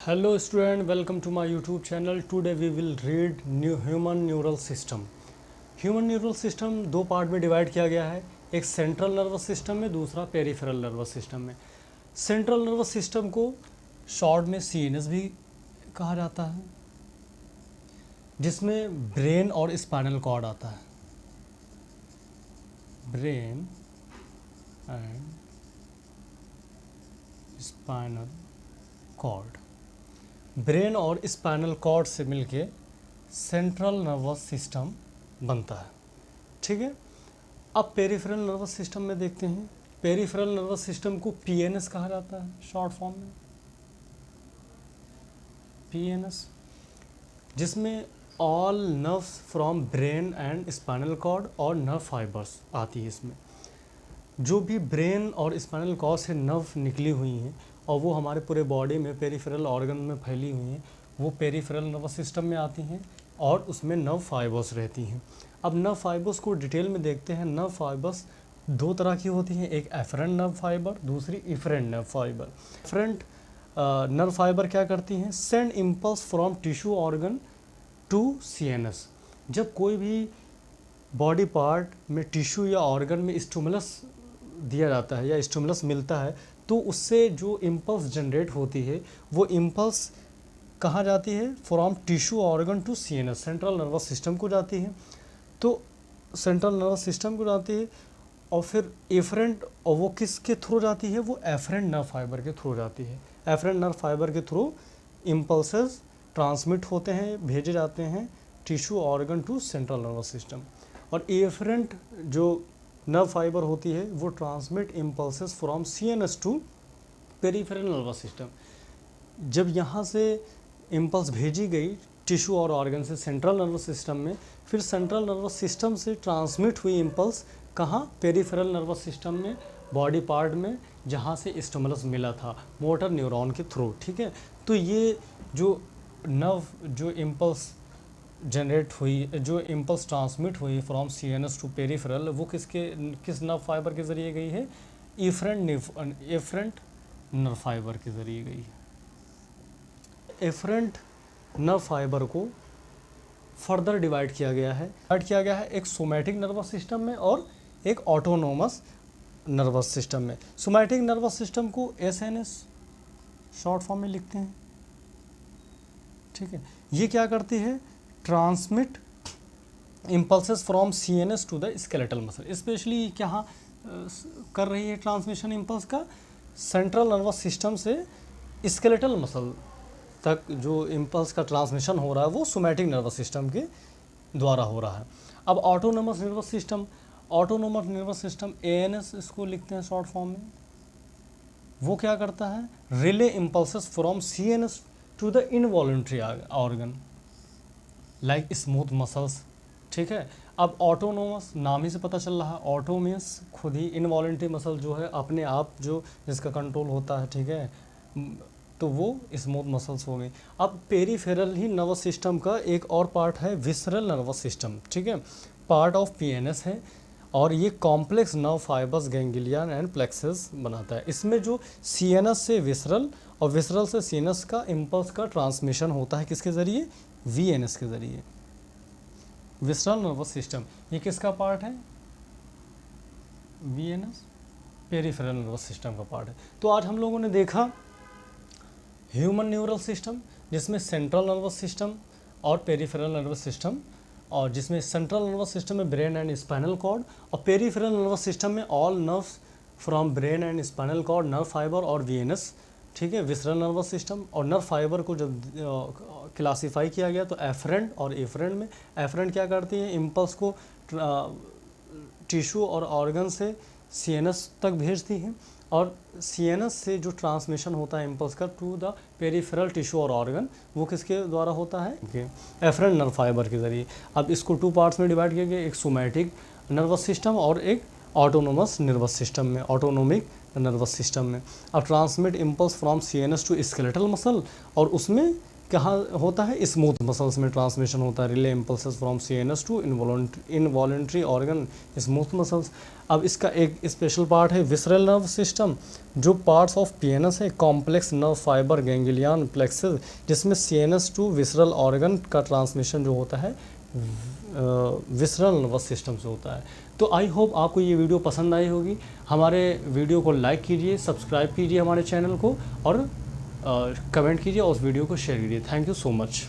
Hello student, welcome to my YouTube channel. Today we will read human neural system. Human neural system दो part में divide किया गया है, एक central nervous system में, दूसरा पेरिफेरल नर्वस सिस्टम में। सेंट्रल नर्वस सिस्टम को शॉर्ट में सीएनएस भी कहा जाता है, जिसमें ब्रेन और स्पाइनल कॉर्ड आता है। Brain and spinal cord, brain और स्पाइनल कॉर्ड से मिलके सेंट्रल नर्वस सिस्टम बनता है। ठीक है, अब पेरिफेरल नर्वस सिस्टम में देखते हैं। पेरिफेरल नर्वस सिस्टम को पीएनएस कहा जाता है शॉर्ट फॉर्म में, पीएनएस, जिसमें all nerves from brain and spinal cord और नर्व फाइबर्स आती है। इसमें जो भी ब्रेन और स्पाइनल कॉर्ड से नर्व निकली हुई हैं और वो हमारे पूरे बॉडी में पेरिफेरल ऑर्गन में फैली हुई हैं, वो पेरिफेरल नर्वस सिस्टम में आती हैं और उसमें नर्व फाइबर्स रहती हैं। अब नर्व फाइबर्स को डिटेल में देखते हैं। नर्व फाइबर्स दो तरह की होती हैं, एक एफरेंट नर्व फाइबर, दूसरी efferent nerve fibre. Afferent nerve fibre क्या करती हैं? Send impulse from tissue organ to CNS. जब कोई भी बॉडी पार्ट में टिश्यू या ऑर्गन में स्टिमुलस दिया जाता है या स्टिमुलस मिलता है, तो उससे जो इम्पल्स जनरेट होती है वो इम्पल्स कहाँ जाती है? From tissue organ to CNS, central nervous system को जाती है। तो सेंट्रल नर्वस सिस्टम को जाती है और फिर एफरेंट, और वो किसके थ्रू जाती है? वो एफरेंट नर्व फाइबर के थ्रू जाती है। एफरेंट नर्व फाइबर के थ्रू इम्पल्सेस ट्रांसमिट होते हैं, भेजे जाते हैं tissue organ to central nervous system. और एफरेंट जो नर्व फाइबर होती है वो transmit impulses from CNS to peripheral nervous system. जब यहाँ से इम्पल्स भेजी गई टिश्यू और ऑर्गन से सेंट्रल नर्वस सिस्टम में, फिर सेंट्रल नर्वस सिस्टम से ट्रांसमिट हुई इम्पल्स कहाँ? पेरिफेरल नर्वस सिस्टम में, बॉडी पार्ट में, जहाँ से स्टिमुलस मिला था मोटर न्यूरॉन के थ्रू। ठीक है, तो ये जो जो इम्पल्स जनरेट हुई, जो इम्पल्स ट्रांसमिट हुई फ्रॉम सीएनएस टू पेरिफेरल, वो किस नर्व फाइबर के ज़रिए गई है? एफरेंट नर्व फाइबर के ज़रिए गई है। एफरेंट नर्व फाइबर को फर्दर डिवाइड किया गया है, एक सोमैटिक नर्वस सिस्टम में और एक ऑटोनोमस नर्वस सिस्टम में। सोमैटिक नर्वस सिस्टम को एसएनएस शॉर्ट फॉर्म में लिखते हैं। ठीक है, ये क्या करती है? Transmit impulses from CNS to the skeletal muscle. Specially क्या कर रही है ट्रांसमिशन इम्पल्स का? सेंट्रल नर्वस सिस्टम से स्केलेटल मसल तक जो इम्पल्स का ट्रांसमिशन हो रहा है वो सोमैटिक नर्वस सिस्टम के द्वारा हो रहा है। अब ऑटोनोमस नर्वस सिस्टम एएनएस इसको लिखते हैं शॉर्ट फॉर्म में। वो क्या करता है? Relay impulses from CNS to the involuntary organ like smooth muscles. ठीक है, अब ऑटोनोमस नाम ही से पता चल रहा है, ऑटो मीन्स खुद ही, इनवॉलंटरी मसल जो है अपने आप जो जिसका कंट्रोल होता है। ठीक है, तो वो स्मूथ मसल्स हो गई। अब पेरिफेरल ही नर्वस सिस्टम का एक और पार्ट है विसरल नर्वस सिस्टम। ठीक है, पार्ट ऑफ पीएनएस है और ये complex nerve fibres, ganglion and plexuses बनाता है। इसमें जो सीएनएस से विसरल और विसरल से सीएनएस का इम्पल्स का ट्रांसमिशन होता है किसके ज़रिए? वीएनएस के ज़रिए। विसरल नर्वस सिस्टम ये किसका पार्ट है? वीएनएस, पेरिफेरल नर्वस सिस्टम का पार्ट है। तो आज हम लोगों ने देखा ह्यूमन न्यूरल सिस्टम, जिसमें सेंट्रल नर्वस सिस्टम और पेरिफेरल नर्वस सिस्टम, और जिसमें सेंट्रल नर्वस सिस्टम में ब्रेन एंड स्पाइनल कॉर्ड और पेरिफेरल नर्वस सिस्टम में all nerves from brain and spinal cord, nerve fibre और वीएनएस। ठीक है, विसरल नर्वस सिस्टम और नर्व फाइबर को जब क्लासीफाई किया गया तो एफरेंट और एफरेंट में, एफरेंट क्या करती है? इम्पल्स को टिश्यू और ऑर्गन से सीएनएस तक भेजती है और सीएनएस से जो ट्रांसमिशन होता है इम्पल्स का टू द पेरिफेरल टिश्यू और ऑर्गन, वो किसके द्वारा होता है? एफरेंट नर्व फाइबर के ज़रिए। अब इसको टू पार्ट्स में डिवाइड किया गया, एक सोमैटिक नर्वस सिस्टम और एक ऑटोनोमस नर्वस सिस्टम में, ऑटोनोमिक नर्वस सिस्टम में। अब transmit impulse from CNS to skeletal muscle, और उसमें कहाँ होता है, स्मूथ मसल्स में ट्रांसमिशन होता है, relay impulses from CNS to involuntary organ smooth muscles. अब इसका एक स्पेशल पार्ट है विसरल नर्व सिस्टम। जो पार्ट्स ऑफ पीएनएस है, complex nerve fibre ganglion plexuses, जिसमें सीएनएस टू विसरल ऑर्गन का ट्रांसमिशन जो होता है विसरल नर्वस सिस्टम से होता है। तो आई होप आपको ये वीडियो पसंद आई होगी। हमारे वीडियो को लाइक कीजिए, सब्सक्राइब कीजिए हमारे चैनल को, और कमेंट कीजिए और उस वीडियो को शेयर कीजिए। Thank you so much.